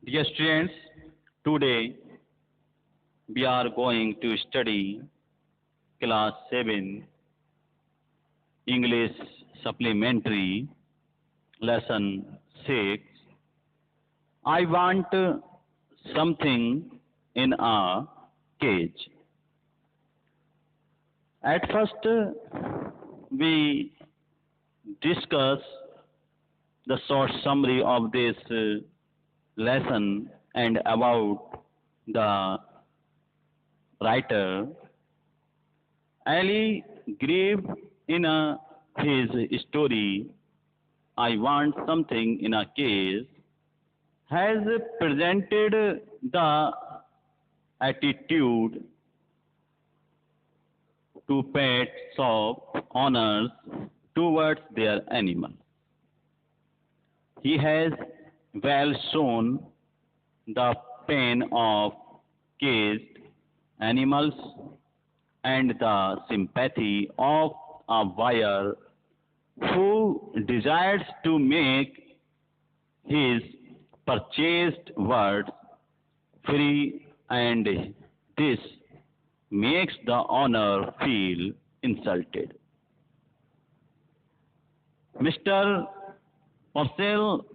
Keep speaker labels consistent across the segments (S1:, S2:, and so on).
S1: Dear students, today we are going to study class 7 English supplementary lesson 6. I want something in a cage. At first we discuss the short summary of this lesson and about the writer. Ali Grieve in his story, I Want Something in a Case, has presented the attitude to pet shop owners towards their animals. He has well shown the pain of caged animals and the sympathy of a buyer who desires to make his purchased words free, and this makes the owner feel insulted. Mr. Purcell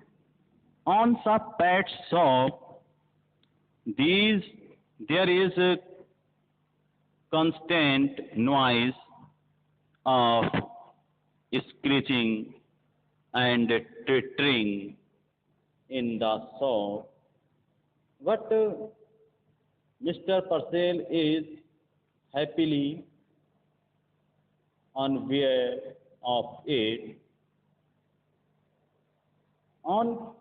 S1: owns a pet shop. These there is a constant noise of screeching and twittering in the shop. But Mr. Purcell is happily unaware of it. On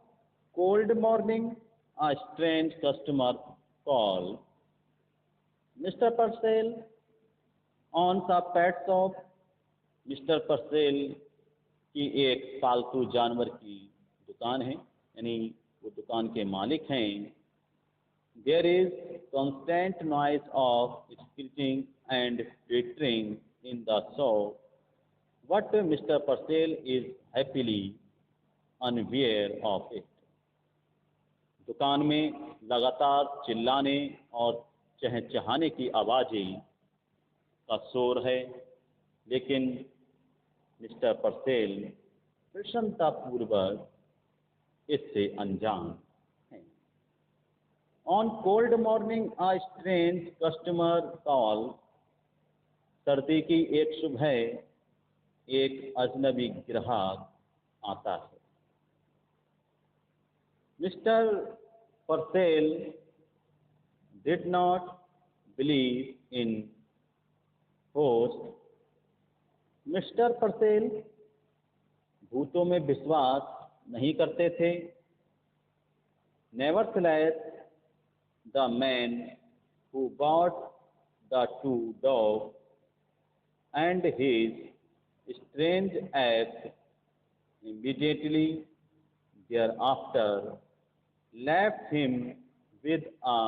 S1: cold morning, a strange customer called. Mr. Purcell owns a pet shop. Mister Purcell की एक पालतू जानवर की दुकान है, यानी वो दुकान के मालिक हैं. There is constant noise of screeching and twittering in the shop. But Mr. Purcell is happily unaware of it. दुकान में लगातार चिल्लाने और चहचहाने की आवाज़ें का शोर है, लेकिन मिस्टर परसेल प्रसन्नतापूर्वक इससे अनजान है. On cold morning a strange customer call. सर्दी की एक सुबह एक अजनबी ग्राहक आता है. Mister Purcell did not believe in ghost. Mister Purcell भूतों में विश्वास नहीं करते थे. Nevertheless the man who bought the two dog and his strange act immediately thereafter left him with a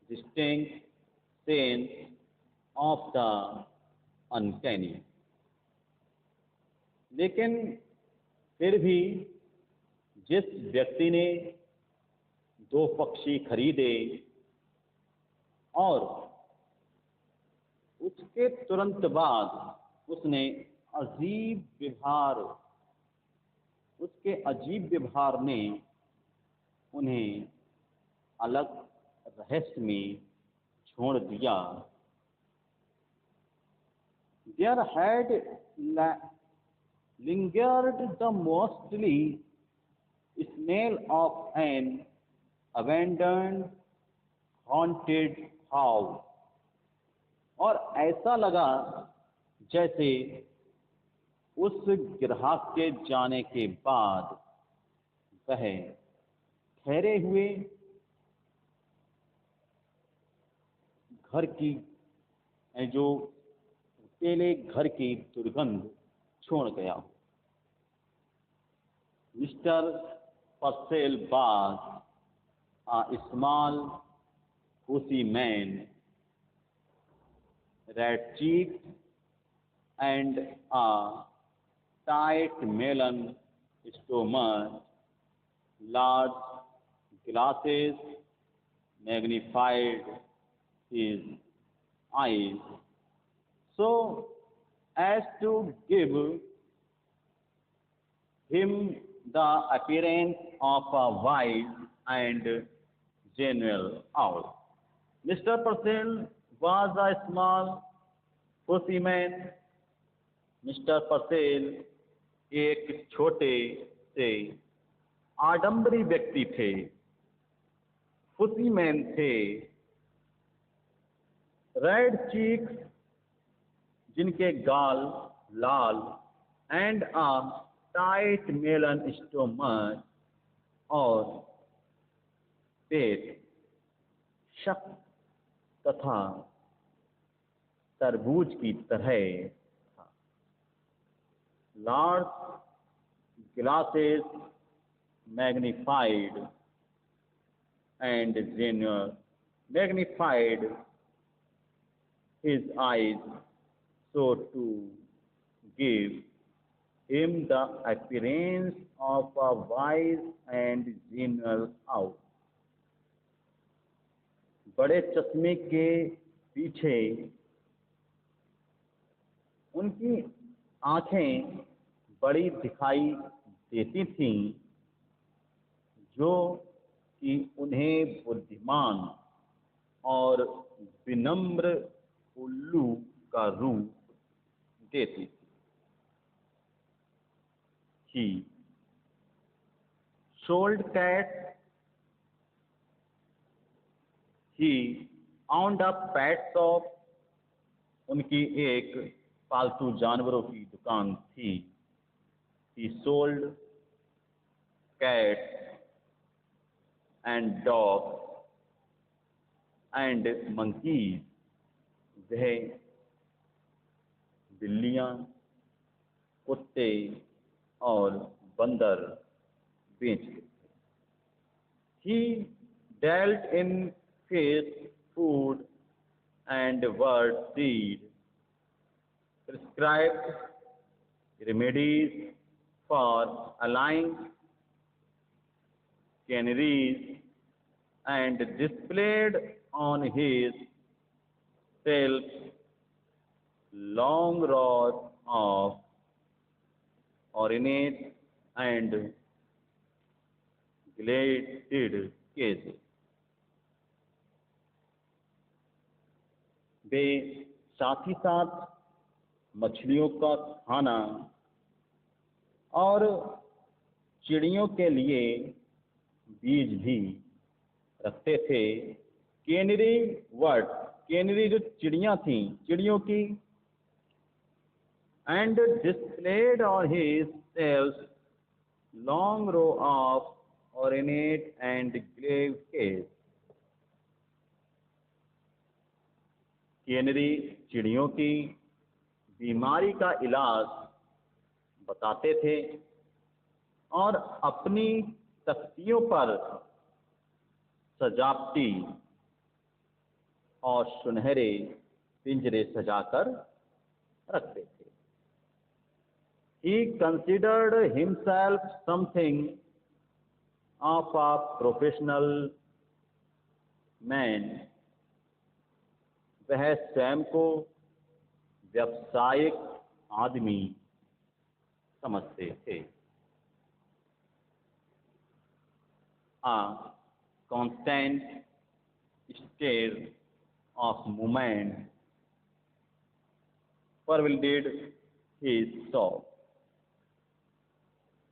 S1: distinct sense of the uncanny. लेकिन फिर भी जिस व्यक्ति ने दो पक्षी खरीदे और उसके तुरंत बाद उसके अजीब व्यवहार ने उन्हें अलग रहस्य में छोड़ दिया. There had lingered the mostly smell of an abandoned haunted house. और ऐसा लगा जैसे उस ग्राहक के जाने के बाद वह ठहरे हुए घर की जो अकेले घर की दुर्गंध छोड़ गया. Mister Purcell was a small pussy man, red-cheeked and a tight melon stomach, large glasses magnified his eyes so as to give him the appearance of a wise and genial owl. Mr. Purcell was a small pussy man. Mister Patel एक छोटे से आडंबरी व्यक्ति थे, fussy man थे। Red cheeks, जिनके गाल लाल, and a tight melon stomach, और पेट शक्त तथा तरबूज की तरह था। Large glasses magnified and genuine magnified his eyes so to give him the appearance of a wise and genial owl. बड़े चश्मे के पीछे उनकी आंखें बड़ी दिखाई देती थीं, जो कि उन्हें बुद्धिमान और विनम्र उल्लू का रूप देती थी। He sold cats. He owned a pet shop. उनकी एक पालतू जानवरों की दुकान थी। He sold cats and dogs and monkeys. वह बिल्लियां, कुत्ते और बंदर बेचते थे। He dealt in fish, food and bird seed, prescribed remedies for allaying canaries, and displayed on his shelf long rows of ornate and gilded cases. वे साथ ही साथ मछलियों का खाना और चिड़ियों के लिए बीज भी रखते थे। कैनरी वर्ड, कैनरी जो चिड़ियां थीं, चिड़ियों की, and displayed on his shelves long row of ornate and gilded cases. Canary चिड़ियों की बीमारी का इलाज बताते थे और अपनी तख्तियों पर सजावटी और सुनहरे पिंजरे सजाकर रखते थे। He considered himself something of a professional man. वह स्वयं को व्यावसायिक आदमी समझते थे। A constant state of movement pervaded his shop.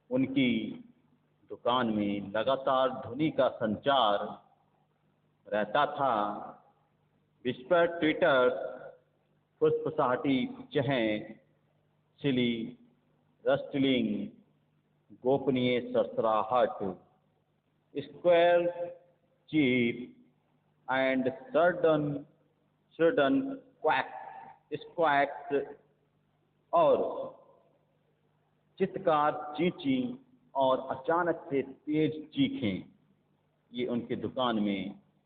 S1: उनकी दुकान में लगातार ध्वनि का संचार रहता था। विस्पर ट्विटर, फुसफुसाहटी चहें, सिली रस्टलिंग, गोपनीय सरसराहट, स्क्वायर चीप एंड सर्डन स्क्वैक्स और चित्कार चींची और अचानक से तेज चीखें, ये उनके दुकान में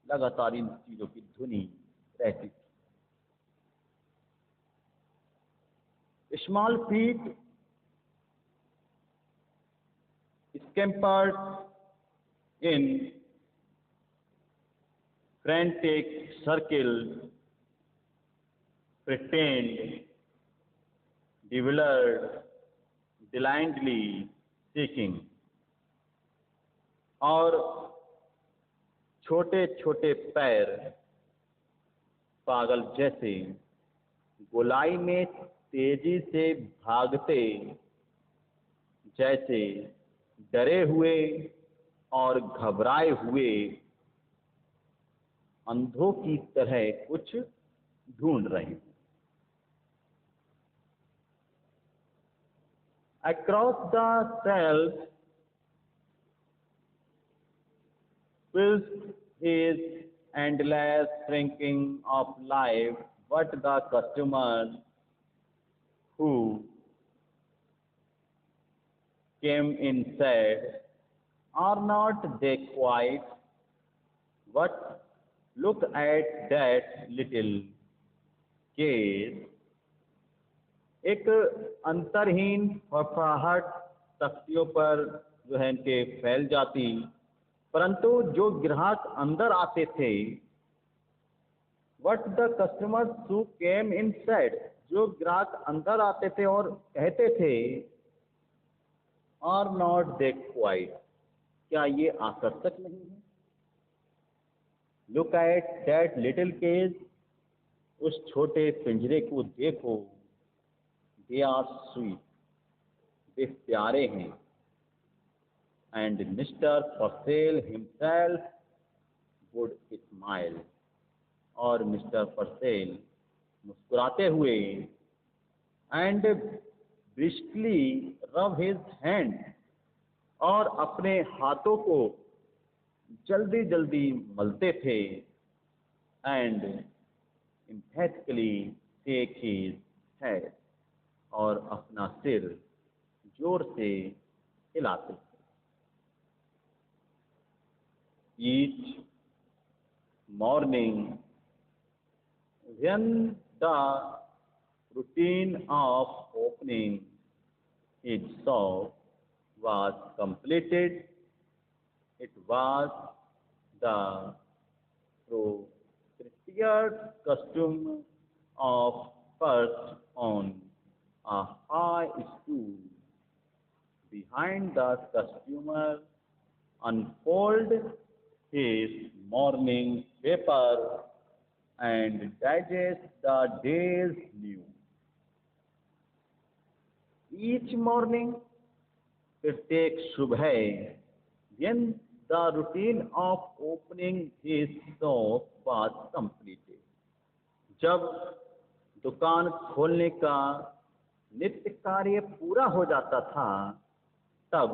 S1: लगातार इन चीजों की ध्वनि रहती थी। Small feet scampered in frantic circle, pretend, bewildered, blindly seeking, और छोटे छोटे पैर पागल जैसे गोलाई में तेजी से भागते, जैसे डरे हुए और घबराए हुए अंधों की तरह कुछ ढूंढ रहे हैं। Across the shelves fills his endless shrinking of life, but the customers who came in said, "Are not they quiet? But look at that little case." एक अंतरहीन फफड़ाहट तख्तियों पर जो है इनके फैल जाती, परंतु जो ग्राहक अंदर आते थे, what the customers who came inside, जो ग्राहक अंदर आते थे और कहते थे, आर नॉट दे क्वाइट, क्या ये आकर्षक नहीं है? Look at that little cage, उस छोटे पिंजरे को देखो, दे आर स्वीट, वे प्यारे हैं। And mister Purcell himself would smile, और मिस्टर परसेल मुस्कुराते हुए एंड ब्रिस्कली रब हिज हैंड, और अपने हाथों को जल्दी जल्दी मलते थे, and emphatically take his head, और अपना सिर जोर से हिलाते थे। Each morning when the routine of opening his shop was completed, it was the prepared custom of perched on a high stool behind the customer, unfold his morning paper and digest the day's news. Each morning, प्रत्येक सुबह, when the routine of opening his shop was completed, जब दुकान खोलने का नित्य कार्य पूरा हो जाता था, तब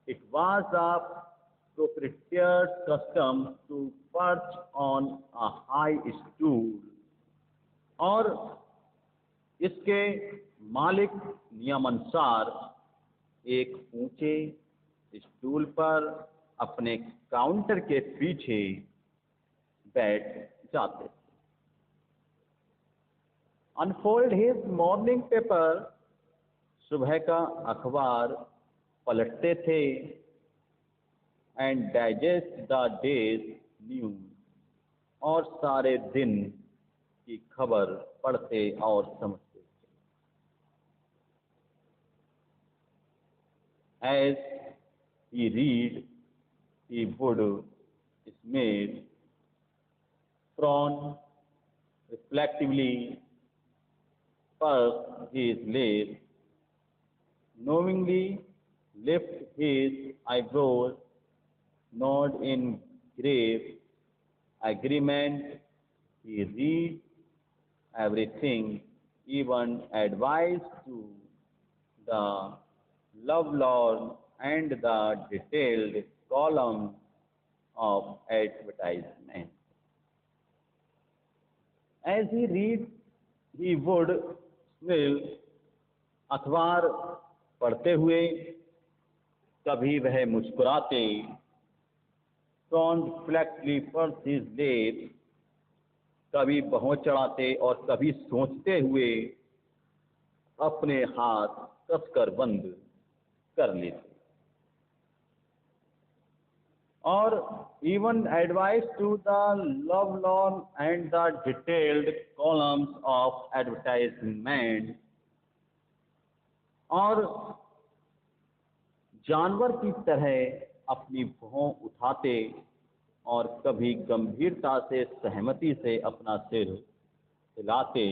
S1: it was a proprietor's custom to perch on a high stool, और इसके मालिक नियमानुसार एक ऊंचे स्टूल पर अपने काउंटर के पीछे बैठ जाते थे। अनफोल्ड हिज मॉर्निंग पेपर, सुबह का अखबार पलटते थे, and digest the days news, और सारे दिन की खबर पढ़ते और समझते थे। As he read, he would smile, frown reflectively, purse his lips, knowingly lift his eyebrows, nod in grave agreement. He read everything, even advice to the lovelorn and the detailed column of advertisement. As he read, he would smile. अखबार पढ़ते हुए कभी वह मुस्कुराते, कॉन्फ्लेक्टली purse his lips, कभी भौं चढ़ाते और कभी सोचते हुए अपने हाथ कसकर बंद कर लेते। और even advice to the lovelorn and the detailed columns of advertisement, और जानवर की तरह अपनी भौं उठाते और कभी गंभीरता से सहमति से अपना सिर हिलाते,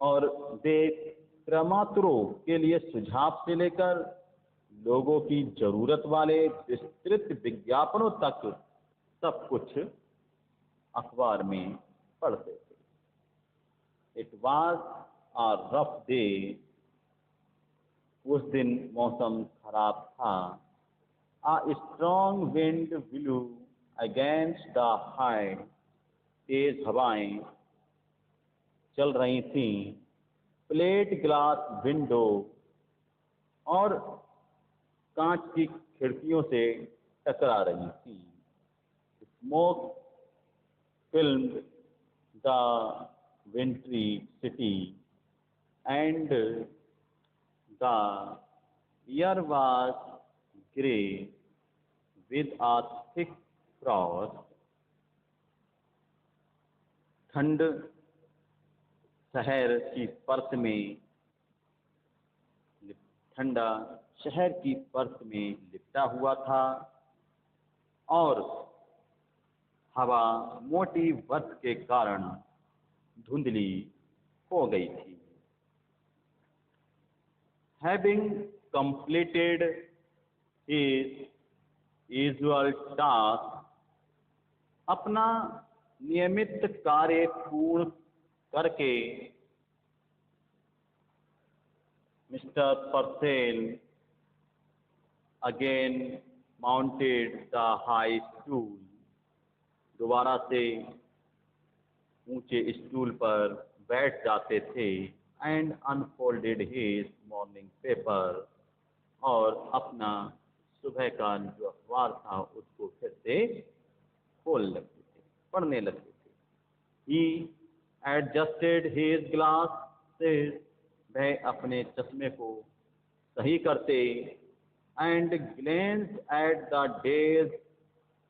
S1: और वे क्रमातुरों के लिए सुझाव से लेकर लोगों की जरूरत वाले विस्तृत विज्ञापनों तक सब कुछ अखबार में पढ़ते थे। It was a rough day. उस दिन मौसम खराब था। A strong wind blew against the high. तेज हवाएं चल रही थीं। प्लेट ग्लास विंडो, और कांच की खिड़कियों से टकरा रही थी। Smoke filmed the विंट्री city and the air was grey with a thick Frost. ठंड शहर की परत में ठंडा शहर की परत में लिपटा हुआ था, और हवा मोटी बर्फ के कारण धुंधली हो गई थी। Having completed his usual task, अपना नियमित कार्य पूर्ण करके mister Purcell again mounted the high stool, दोबारा से ऊंचे स्टूल पर बैठ जाते थे, and unfolded his morning paper, और अपना सुबह का जो अखबार था उसको फिर से खोल लगते थे, पढ़ने लगते थे। He adjusted his glasses, वह अपने चश्मे को सही करते, and glanced at the day's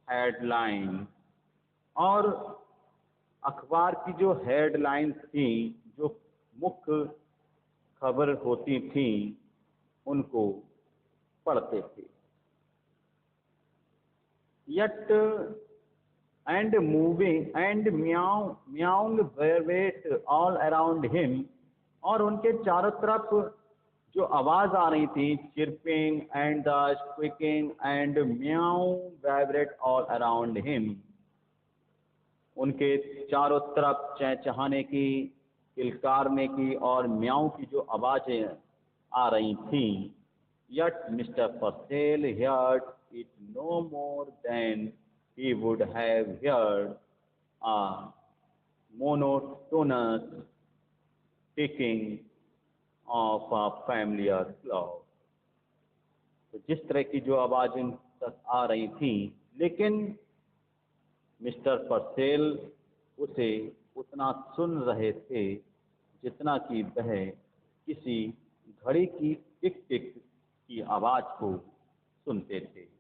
S1: headline, और अखबार की जो हेडलाइंस थी, जो मुख्य खबर होती थी, उनको पढ़ते थे। Yet and moving and meowing wait all around him, और उनके चारों तरफ जो आवाज आ रही थी, chirping and the squeaking and meow vibrate all around him, उनके चारों तरफ चहचहाने की, किलकारने की और म्याऊ की जो आवाजें आ रही थी। Yet Mr. Purcell heard it no more than he would have heard a monotonous ticking of a familiar clock। तो जिस तरह की जो आवाजें तक आ रही थी, लेकिन मिस्टर परसेल उसे उतना सुन रहे थे जितना कि वह किसी घड़ी की टिक टिक की आवाज को सुनते थे।